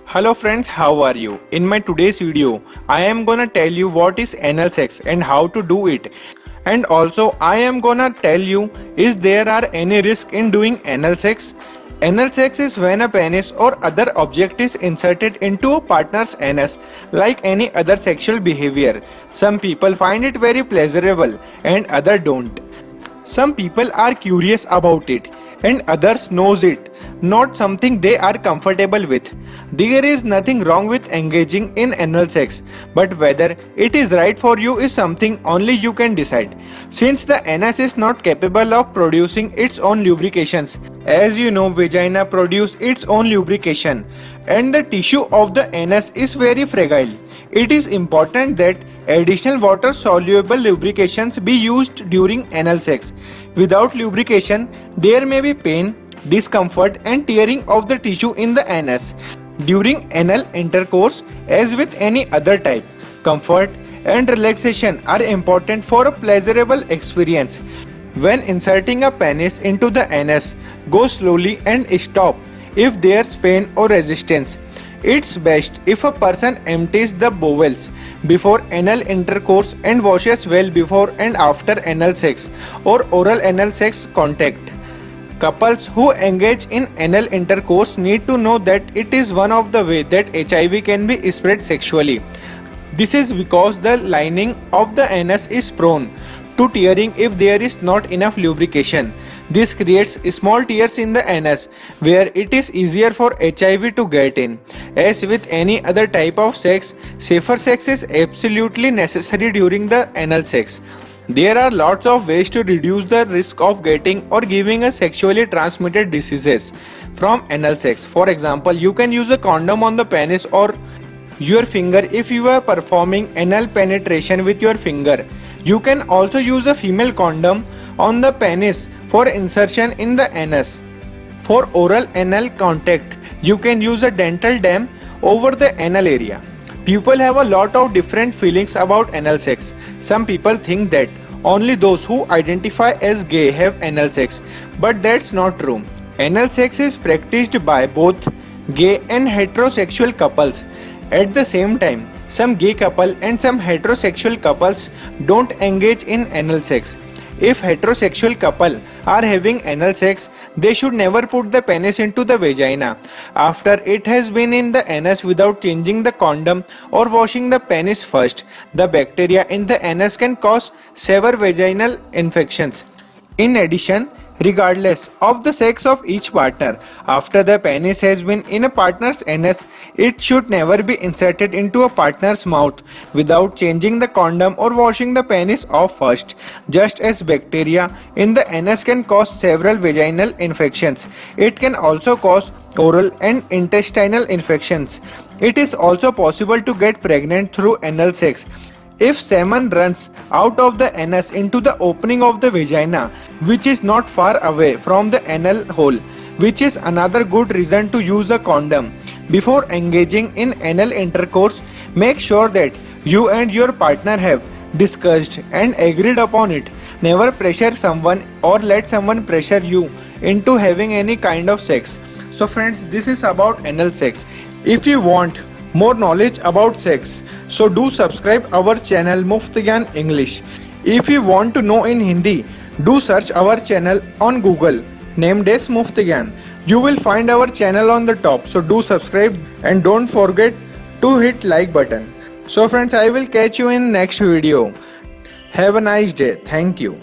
Hello friends, how are you? In my today's video, I am gonna tell you what is anal sex and how to do it. And also I am gonna tell you is there are any risk in doing anal sex. Anal sex is when a penis or other object is inserted into a partner's anus like any other sexual behavior. Some people find it very pleasurable and others don't. Some people are curious about it and others knows it not something they are comfortable with. There is nothing wrong with engaging in anal sex, but whether it is right for you is something only you can decide. Since the anus is not capable of producing its own lubrications, as you know, vagina produces its own lubrication and the tissue of the anus is very fragile. It is important that additional water soluble lubrications be used during anal sex. Without lubrication, there may be pain, discomfort and tearing of the tissue in the anus. During anal intercourse, as with any other type, comfort and relaxation are important for a pleasurable experience. When inserting a penis into the anus, go slowly and stop if there's pain or resistance. It's best if a person empties the bowels before anal intercourse and washes well before and after anal sex or oral anal sex contact. Couples who engage in anal intercourse need to know that it is one of the ways that HIV can be spread sexually. This is because the lining of the anus is prone to tearing if there is not enough lubrication. This creates small tears in the anus where it is easier for HIV to get in. As with any other type of sex, safer sex is absolutely necessary during the anal sex. There are lots of ways to reduce the risk of getting or giving a sexually transmitted diseases from anal sex. For example, you can use a condom on the penis or your finger if you are performing anal penetration with your finger. You can also use a female condom on the penis for insertion in the anus. For oral anal contact, you can use a dental dam over the anal area. People have a lot of different feelings about anal sex. Some people think that only those who identify as gay have anal sex, but that's not true. Anal sex is practiced by both gay and heterosexual couples. At the same time, some gay couple and some heterosexual couples don't engage in anal sex. If heterosexual couple are having anal sex, they should never put the penis into the vagina after it has been in the anus without changing the condom or washing the penis first. The bacteria in the anus can cause severe vaginal infections. In addition, regardless of the sex of each partner, after the penis has been in a partner's anus, it should never be inserted into a partner's mouth without changing the condom or washing the penis off first. Just as bacteria in the anus can cause several vaginal infections, it can also cause oral and intestinal infections. It is also possible to get pregnant through anal sex. If semen runs out of the anus into the opening of the vagina, which is not far away from the anal hole, which is another good reason to use a condom. Before engaging in anal intercourse, make sure that you and your partner have discussed and agreed upon it. Never pressure someone or let someone pressure you into having any kind of sex. So friends, this is about anal sex. If you want more knowledge about sex, so do subscribe our channel Muft Gyan English. If you want to know in Hindi, do search our channel on Google named as Muft Gyan. You will find our channel on the top, so do subscribe and don't forget to hit like button. So friends, I will catch you in next video. Have a nice day. Thank you.